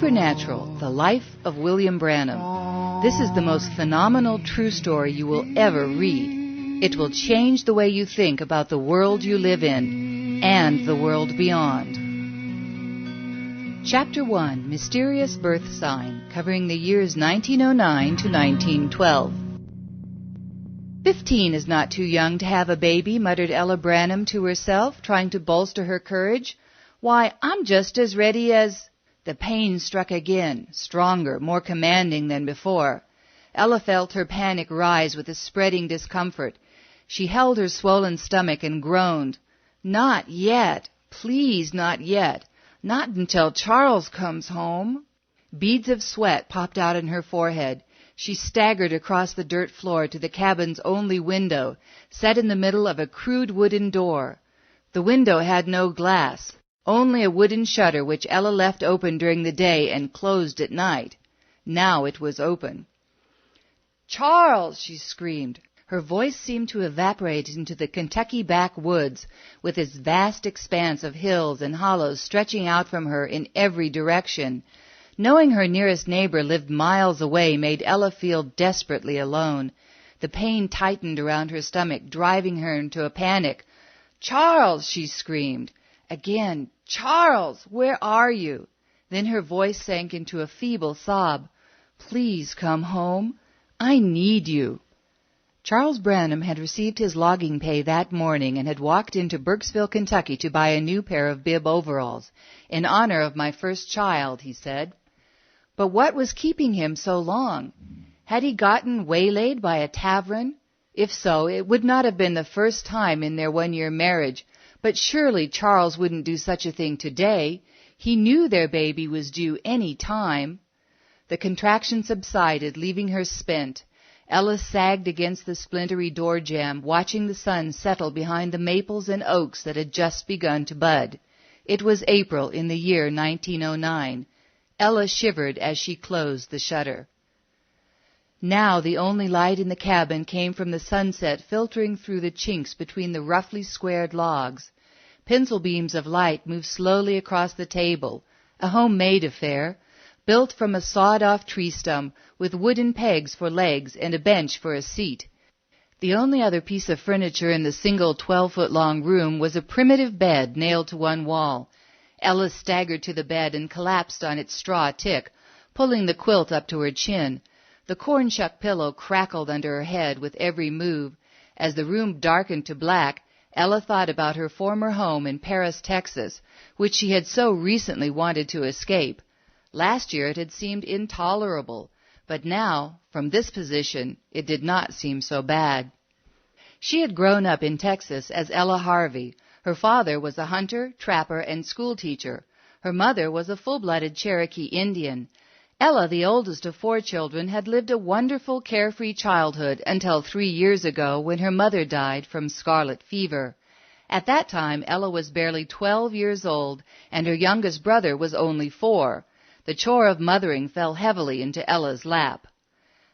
Supernatural, The Life of William Branham. This is the most phenomenal true story you will ever read. It will change the way you think about the world you live in and the world beyond. Chapter 1, Mysterious Birth Sign, covering the years 1909 to 1912. 15 is not too young to have a baby, muttered Ella Branham to herself, trying to bolster her courage. Why, I'm just as ready as... The pain struck again, stronger, more commanding than before. Ella felt her panic rise with a spreading discomfort. She held her swollen stomach and groaned. Not yet. Please, not yet. Not until Charles comes home. Beads of sweat popped out on her forehead. She staggered across the dirt floor to the cabin's only window, set in the middle of a crude wooden door. The window had no glass, only a wooden shutter which Ella left open during the day and closed at night. Now it was open. "Charles!" she screamed. Her voice seemed to evaporate into the Kentucky backwoods, with its vast expanse of hills and hollows stretching out from her in every direction. Knowing her nearest neighbor lived miles away made Ella feel desperately alone. The pain tightened around her stomach, driving her into a panic. "Charles!" she screamed. Again, "Charles, where are you?" Then her voice sank into a feeble sob. "Please come home. I need you." Charles Branham had received his logging pay that morning and had walked into Burkesville, Kentucky to buy a new pair of bib overalls. "In honor of my first child," he said. But what was keeping him so long? Had he gotten waylaid by a tavern? If so, it would not have been the first time in their one-year marriage. But surely Charles wouldn't do such a thing today. He knew their baby was due any time. The contraction subsided, leaving her spent. Ella sagged against the splintery door jamb, watching the sun settle behind the maples and oaks that had just begun to bud. It was April in the year 1909. Ella shivered as she closed the shutter. Now the only light in the cabin came from the sunset filtering through the chinks between the roughly squared logs. Pencil beams of light moved slowly across the table, a homemade affair, built from a sawed-off tree stump with wooden pegs for legs and a bench for a seat. The only other piece of furniture in the single 12-foot-long room was a primitive bed nailed to one wall. Ella staggered to the bed and collapsed on its straw tick, pulling the quilt up to her chin. The corn-shuck pillow crackled under her head with every move. As the room darkened to black, Ella thought about her former home in Paris, Texas, which she had so recently wanted to escape. Last year it had seemed intolerable, but now, from this position, it did not seem so bad. She had grown up in Texas as Ella Harvey. Her father was a hunter, trapper, and schoolteacher. Her mother was a full-blooded Cherokee Indian. Ella, the oldest of 4 children, had lived a wonderful, carefree childhood until 3 years ago when her mother died from scarlet fever. At that time, Ella was barely 12 years old, and her youngest brother was only 4. The chore of mothering fell heavily into Ella's lap.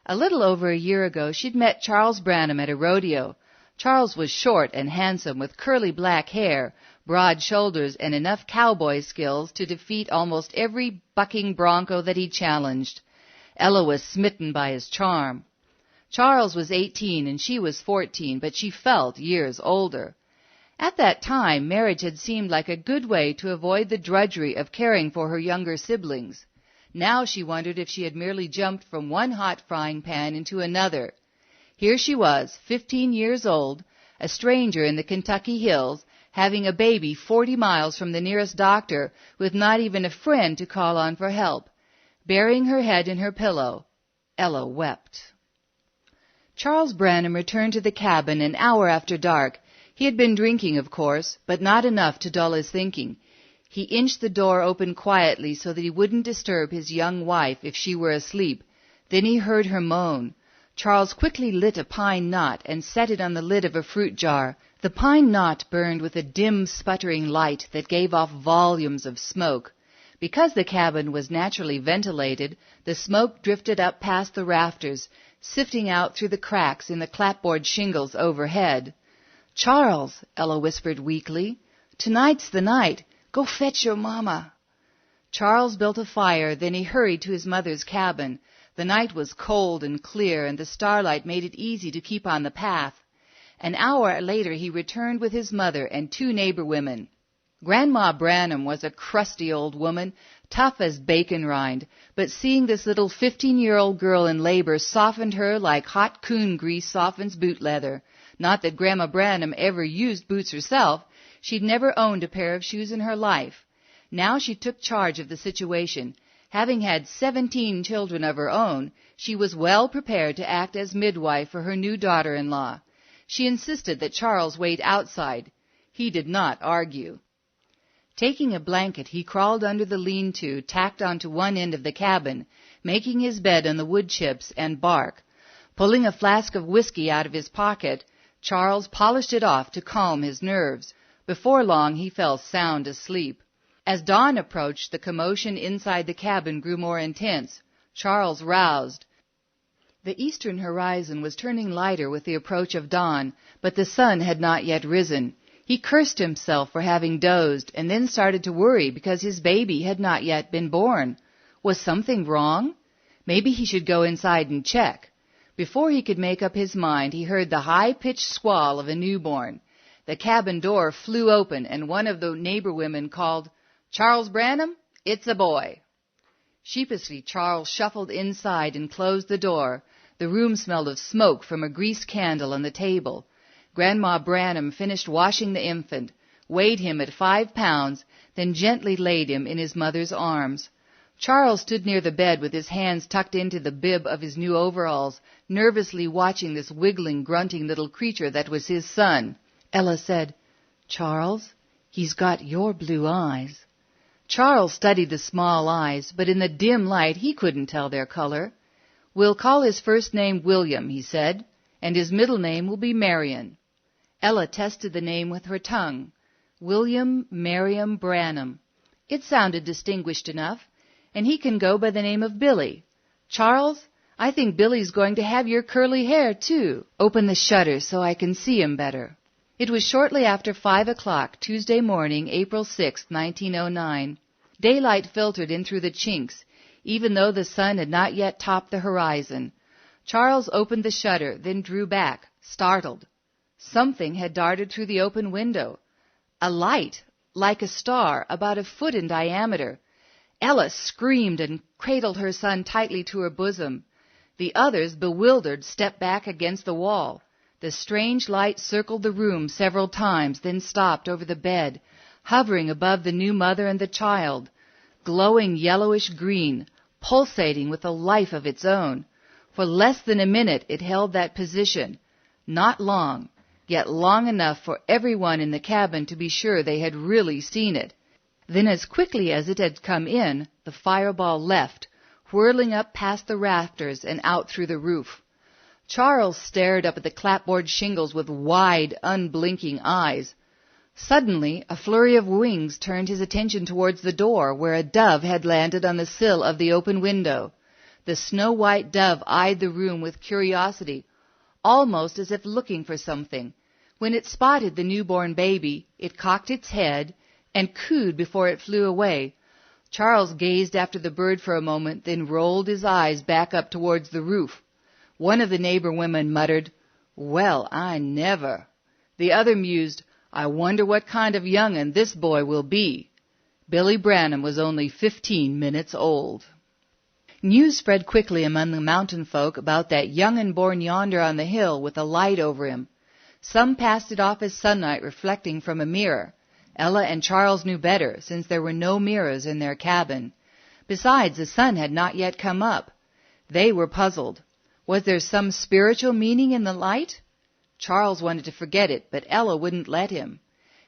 A little over a year ago, she'd met Charles Branham at a rodeo. Charles was short and handsome, with curly black hair, broad shoulders, and enough cowboy skills to defeat almost every bucking bronco that he challenged. Ella was smitten by his charm. Charles was 18 and she was 14, but she felt years older. At that time, marriage had seemed like a good way to avoid the drudgery of caring for her younger siblings. Now she wondered if she had merely jumped from one hot frying pan into another. Here she was, 15 years old, a stranger in the Kentucky hills, having a baby 40 miles from the nearest doctor, with not even a friend to call on for help. Burying her head in her pillow, Ella wept. Charles Branham returned to the cabin an hour after dark. He had been drinking, of course, but not enough to dull his thinking. He inched the door open quietly so that he wouldn't disturb his young wife if she were asleep. Then he heard her moan. Charles quickly lit a pine knot and set it on the lid of a fruit jar. The pine knot burned with a dim, sputtering light that gave off volumes of smoke. Because the cabin was naturally ventilated, the smoke drifted up past the rafters, sifting out through the cracks in the clapboard shingles overhead. "Charles," Ella whispered weakly, "tonight's the night. Go fetch your mama." Charles built a fire, then he hurried to his mother's cabin. The night was cold and clear, and the starlight made it easy to keep on the path. An hour later he returned with his mother and 2 neighbor women. Grandma Branham was a crusty old woman, tough as bacon rind, but seeing this little 15-year-old girl in labor softened her like hot coon grease softens boot leather. Not that Grandma Branham ever used boots herself. She'd never owned a pair of shoes in her life. Now she took charge of the situation. Having had 17 children of her own, she was well prepared to act as midwife for her new daughter-in-law. She insisted that Charles wait outside. He did not argue. Taking a blanket, he crawled under the lean-to tacked onto one end of the cabin, making his bed on the wood chips and bark. Pulling a flask of whiskey out of his pocket, Charles polished it off to calm his nerves. Before long, he fell sound asleep. As dawn approached, the commotion inside the cabin grew more intense. Charles roused. The eastern horizon was turning lighter with the approach of dawn, but the sun had not yet risen. He cursed himself for having dozed, and then started to worry because his baby had not yet been born. Was something wrong? Maybe he should go inside and check. Before he could make up his mind, he heard the high-pitched squall of a newborn. The cabin door flew open, and one of the neighbor women called, "Charles Branham, it's a boy." Sheepishly, Charles shuffled inside and closed the door. The room smelled of smoke from a greased candle on the table. Grandma Branham finished washing the infant, weighed him at 5 pounds, then gently laid him in his mother's arms. Charles stood near the bed with his hands tucked into the bib of his new overalls, nervously watching this wiggling, grunting little creature that was his son. Ella said, "Charles, he's got your blue eyes." Charles studied the small eyes, but in the dim light he couldn't tell their color. "We'll call his first name William," he said, "and his middle name will be Marion." Ella tested the name with her tongue. William Merriam Branham. It sounded distinguished enough, and he can go by the name of Billy. Charles, I think Billy's going to have your curly hair, too. Open the shutter so I can see him better. It was shortly after 5 o'clock, Tuesday morning, April 6, 1909. Daylight filtered in through the chinks, even though the sun had not yet topped the horizon. Charles opened the shutter, then drew back, startled. Something had darted through the open window. A light, like a star, about a foot in diameter. Ella screamed and cradled her son tightly to her bosom. The others, bewildered, stepped back against the wall. The strange light circled the room several times, then stopped over the bed, hovering above the new mother and the child, glowing yellowish green, pulsating with a life of its own. For less than a minute it held that position. Not long, yet long enough for everyone in the cabin to be sure they had really seen it. Then as quickly as it had come in, the fireball left, whirling up past the rafters and out through the roof. Charles stared up at the clapboard shingles with wide, unblinking eyes. Suddenly, a flurry of wings turned his attention towards the door, where a dove had landed on the sill of the open window. The snow-white dove eyed the room with curiosity, almost as if looking for something. When it spotted the newborn baby, it cocked its head and cooed before it flew away. Charles gazed after the bird for a moment, then rolled his eyes back up towards the roof. One of the neighbor women muttered, "Well, I never." The other mused, "I wonder what kind of young'un this boy will be." Billy Branham was only 15 minutes old. News spread quickly among the mountain folk about that young'un born yonder on the hill with a light over him. Some passed it off as sunlight reflecting from a mirror. Ella and Charles knew better, since there were no mirrors in their cabin. Besides, the sun had not yet come up. They were puzzled. Was there some spiritual meaning in the light? Charles wanted to forget it, but Ella wouldn't let him.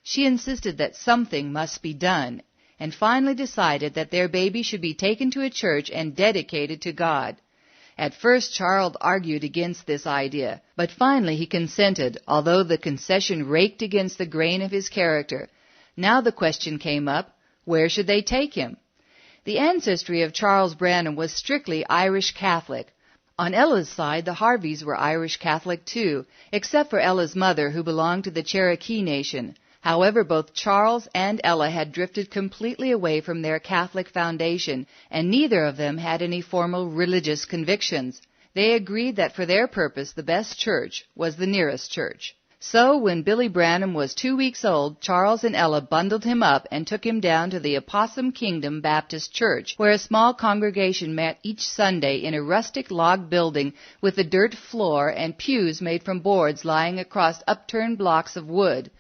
She insisted that something must be done, and finally decided that their baby should be taken to a church and dedicated to God. At first Charles argued against this idea, but finally he consented, although the concession raked against the grain of his character. Now the question came up, where should they take him? The ancestry of Charles Branham was strictly Irish Catholic. On Ella's side, the Harveys were Irish Catholic too, except for Ella's mother, who belonged to the Cherokee Nation. However, both Charles and Ella had drifted completely away from their Catholic foundation, and neither of them had any formal religious convictions. They agreed that for their purpose the best church was the nearest church. So when Billy Branham was 2 weeks old, Charles and Ella bundled him up and took him down to the Opossum Kingdom Baptist Church, where a small congregation met each Sunday in a rustic log building with a dirt floor and pews made from boards lying across upturned blocks of wood.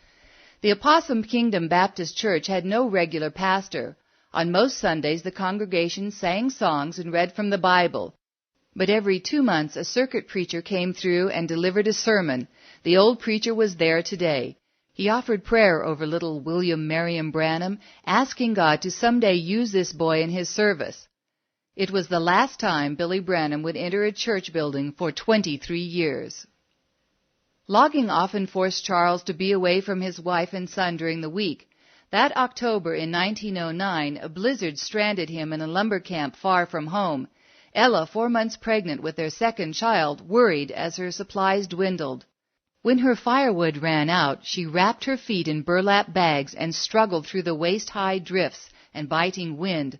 The Opossum Kingdom Baptist Church had no regular pastor. On most Sundays, the congregation sang songs and read from the Bible. But every 2 months, a circuit preacher came through and delivered a sermon. The old preacher was there today. He offered prayer over little William Merriam Branham, asking God to someday use this boy in his service. It was the last time Billy Branham would enter a church building for 23 years. Logging often forced Charles to be away from his wife and son during the week. That October in 1909, a blizzard stranded him in a lumber camp far from home. Ella, 4 months pregnant with their second child, worried as her supplies dwindled. When her firewood ran out, she wrapped her feet in burlap bags and struggled through the waist-high drifts and biting wind,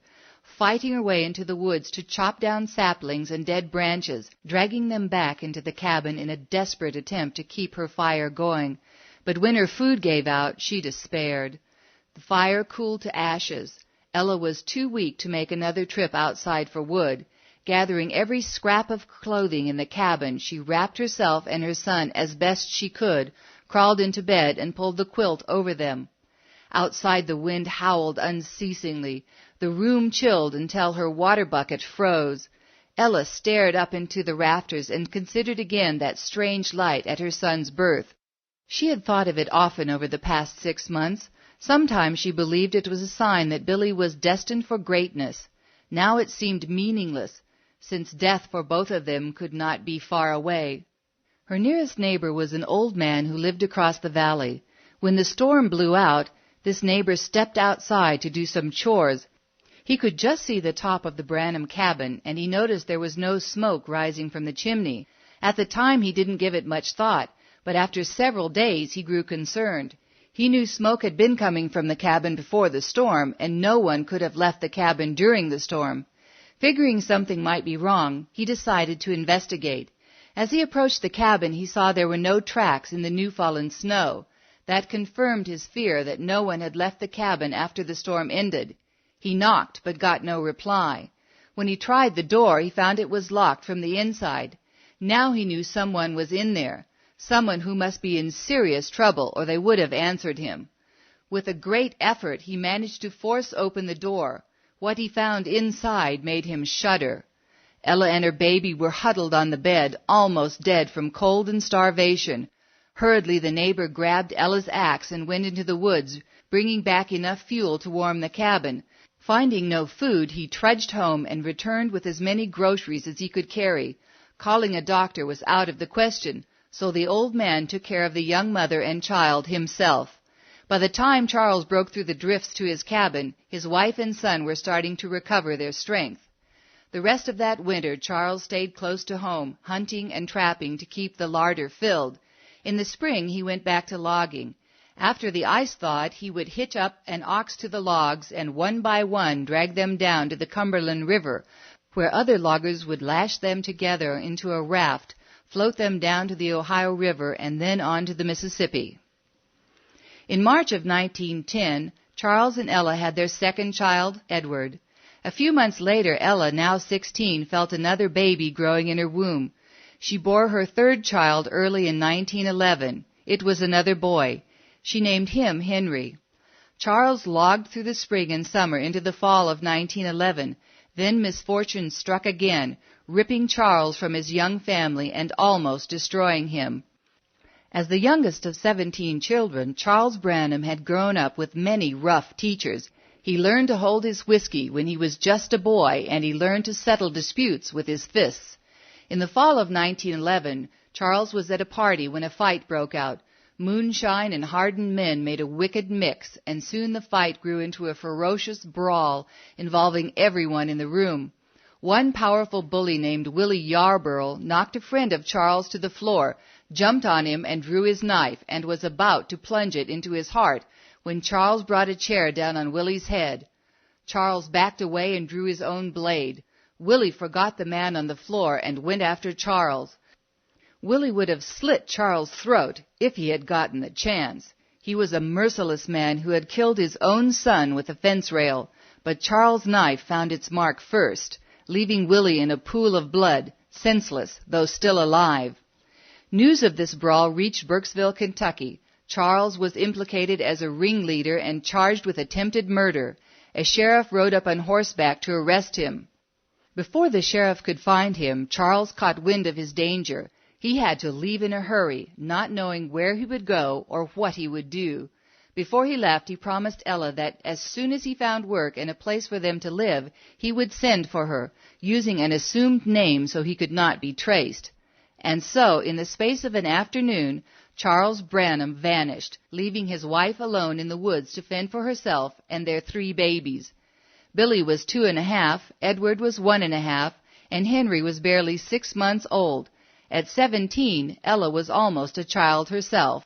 fighting her way into the woods to chop down saplings and dead branches, dragging them back into the cabin in a desperate attempt to keep her fire going. But when her food gave out, she despaired. The fire cooled to ashes. Ella was too weak to make another trip outside for wood. Gathering every scrap of clothing in the cabin, she wrapped herself and her son as best she could, crawled into bed, and pulled the quilt over them. Outside, the wind howled unceasingly. The room chilled until her water bucket froze. Ella stared up into the rafters and considered again that strange light at her son's birth. She had thought of it often over the past 6 months. Sometimes she believed it was a sign that Billy was destined for greatness. Now it seemed meaningless, since death for both of them could not be far away. Her nearest neighbor was an old man who lived across the valley. When the storm blew out, this neighbor stepped outside to do some chores. He could just see the top of the Branham cabin, and he noticed there was no smoke rising from the chimney. At the time he didn't give it much thought, but after several days he grew concerned. He knew smoke had been coming from the cabin before the storm, and no one could have left the cabin during the storm. Figuring something might be wrong, he decided to investigate. As he approached the cabin, he saw there were no tracks in the new-fallen snow. That confirmed his fear that no one had left the cabin after the storm ended. He knocked, but got no reply. When he tried the door, he found it was locked from the inside. Now he knew someone was in there, someone who must be in serious trouble, or they would have answered him. With a great effort, he managed to force open the door. What he found inside made him shudder. Ella and her baby were huddled on the bed, almost dead from cold and starvation. Hurriedly, the neighbor grabbed Ella's axe and went into the woods, bringing back enough fuel to warm the cabin. Finding no food, he trudged home and returned with as many groceries as he could carry. Calling a doctor was out of the question, so the old man took care of the young mother and child himself. By the time Charles broke through the drifts to his cabin, his wife and son were starting to recover their strength. The rest of that winter, Charles stayed close to home, hunting and trapping to keep the larder filled. In the spring, he went back to logging. After the ice thawed, he would hitch up an ox to the logs and one by one drag them down to the Cumberland River, where other loggers would lash them together into a raft, float them down to the Ohio River, and then on to the Mississippi. In March of 1910, Charles and Ella had their second child, Edward. A few months later, Ella, now 16, felt another baby growing in her womb. She bore her third child early in 1911. It was another boy. She named him Henry. Charles logged through the spring and summer into the fall of 1911. Then misfortune struck again, ripping Charles from his young family and almost destroying him. As the youngest of 17 children, Charles Branham had grown up with many rough teachers. He learned to hold his whiskey when he was just a boy, and he learned to settle disputes with his fists. In the fall of 1911, Charles was at a party when a fight broke out. Moonshine and hardened men made a wicked mix, and soon the fight grew into a ferocious brawl involving everyone in the room. One powerful bully named Willie Yarborough knocked a friend of Charles to the floor, jumped on him and drew his knife and was about to plunge it into his heart when Charles brought a chair down on Willie's head. Charles backed away and drew his own blade. Willie forgot the man on the floor and went after Charles. Willie would have slit Charles' throat if he had gotten the chance. He was a merciless man who had killed his own son with a fence rail, but Charles' knife found its mark first, leaving Willie in a pool of blood, senseless, though still alive. News of this brawl reached Burkesville, Kentucky. Charles was implicated as a ringleader and charged with attempted murder. A sheriff rode up on horseback to arrest him. Before the sheriff could find him, Charles caught wind of his danger. He had to leave in a hurry, not knowing where he would go or what he would do. Before he left, he promised Ella that as soon as he found work and a place for them to live, he would send for her, using an assumed name so he could not be traced. And so, in the space of an afternoon, Charles Branham vanished, leaving his wife alone in the woods to fend for herself and their 3 babies. Billy was 2.5, Edward was 1.5, and Henry was barely 6 months old. At 17, Ella was almost a child herself.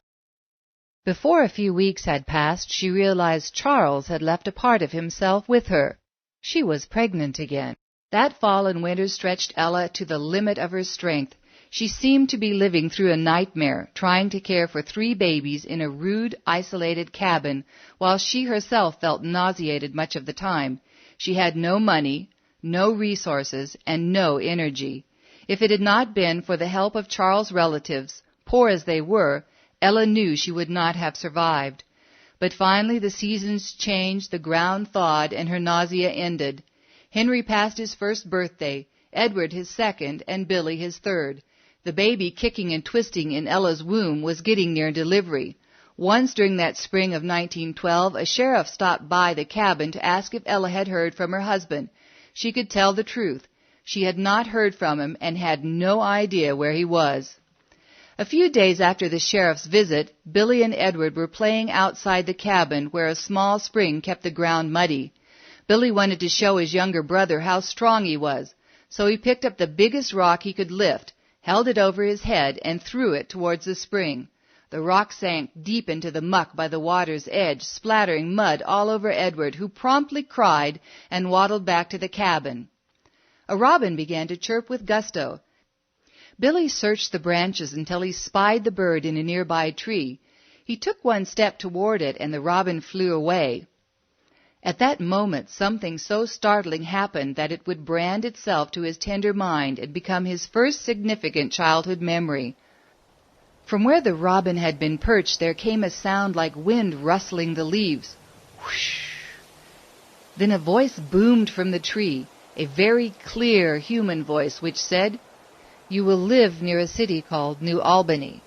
Before a few weeks had passed, she realized Charles had left a part of himself with her. She was pregnant again. That fall and winter stretched Ella to the limit of her strength. She seemed to be living through a nightmare, trying to care for 3 babies in a rude, isolated cabin, while she herself felt nauseated much of the time. She had no money, no resources, and no energy. If it had not been for the help of Charles' relatives, poor as they were, Ella knew she would not have survived. But finally the seasons changed, the ground thawed, and her nausea ended. Henry passed his 1st birthday, Edward his 2nd, and Billy his 3rd. The baby kicking and twisting in Ella's womb was getting near delivery. Once during that spring of 1912, a sheriff stopped by the cabin to ask if Ella had heard from her husband. She could tell the truth. She had not heard from him and had no idea where he was. A few days after the sheriff's visit, Billy and Edward were playing outside the cabin where a small spring kept the ground muddy. Billy wanted to show his younger brother how strong he was, so he picked up the biggest rock he could lift, held it over his head, and threw it towards the spring. The rock sank deep into the muck by the water's edge, splattering mud all over Edward, who promptly cried and waddled back to the cabin. A robin began to chirp with gusto. Billy searched the branches until he spied the bird in a nearby tree. He took one step toward it, and the robin flew away. At that moment, something so startling happened that it would brand itself to his tender mind and become his first significant childhood memory. From where the robin had been perched, there came a sound like wind rustling the leaves. Whoosh! Then a voice boomed from the tree, a very clear human voice which said, "You will live near a city called New Albany."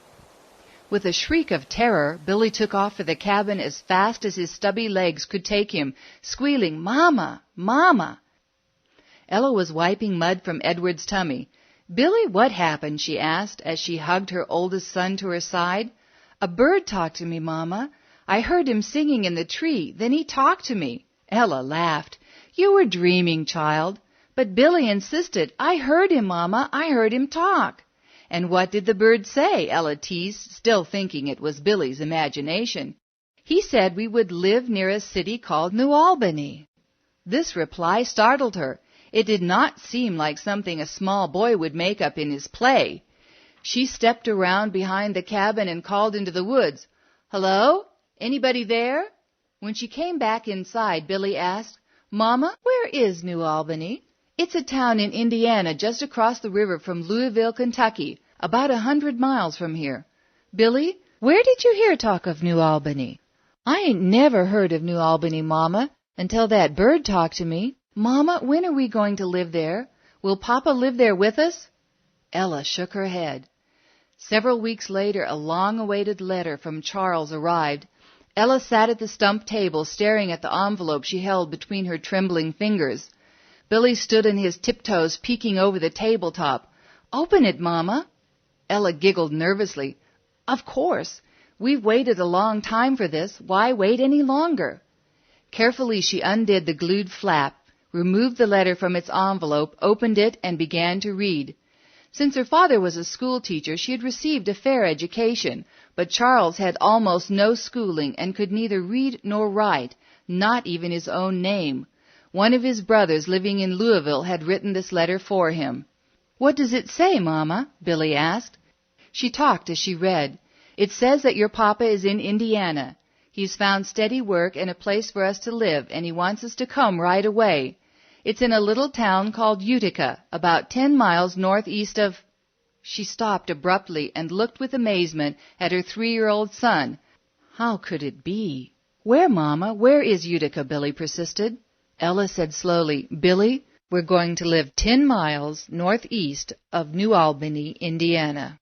With a shriek of terror, Billy took off for the cabin as fast as his stubby legs could take him, squealing, "Mama! Mama!" Ella was wiping mud from Edward's tummy. "Billy, what happened?" she asked as she hugged her oldest son to her side. "A bird talked to me, Mama. I heard him singing in the tree. Then he talked to me." Ella laughed. "You were dreaming, child." "But Billy insisted. I heard him, Mama. I heard him talk." "And what did the bird say?" Ella teased, still thinking it was Billy's imagination. "He said we would live near a city called New Albany." This reply startled her. It did not seem like something a small boy would make up in his play. She stepped around behind the cabin and called into the woods, "Hello? Anybody there?" When she came back inside, Billy asked, "Mama, where is New Albany?" "It's a town in Indiana just across the river from Louisville, Kentucky, about 100 miles from here." "Billy, where did you hear talk of New Albany?" "I ain't never heard of New Albany, Mama, until that bird talked to me." "Mama, when are we going to live there? Will Papa live there with us?" Ella shook her head. Several weeks later, a long-awaited letter from Charles arrived. Ella sat at the stump table, staring at the envelope she held between her trembling fingers. Billy stood on his tiptoes, peeking over the tabletop. "Open it, Mama." Ella giggled nervously. "Of course. We've waited a long time for this. Why wait any longer?" Carefully she undid the glued flap, removed the letter from its envelope, opened it, and began to read. Since her father was a school teacher, she had received a fair education, but Charles had almost no schooling and could neither read nor write, not even his own name. One of his brothers living in Louisville had written this letter for him. "What does it say, Mama?" Billy asked. She talked as she read. "It says that your papa is in Indiana. He's found steady work and a place for us to live, and he wants us to come right away. It's in a little town called Utica, about 10 miles northeast of—" She stopped abruptly and looked with amazement at her 3-year-old son. How could it be? "Where, Mama? Where is Utica?" Billy persisted. Ella said slowly, "Billy, we're going to live 10 miles northeast of New Albany, Indiana."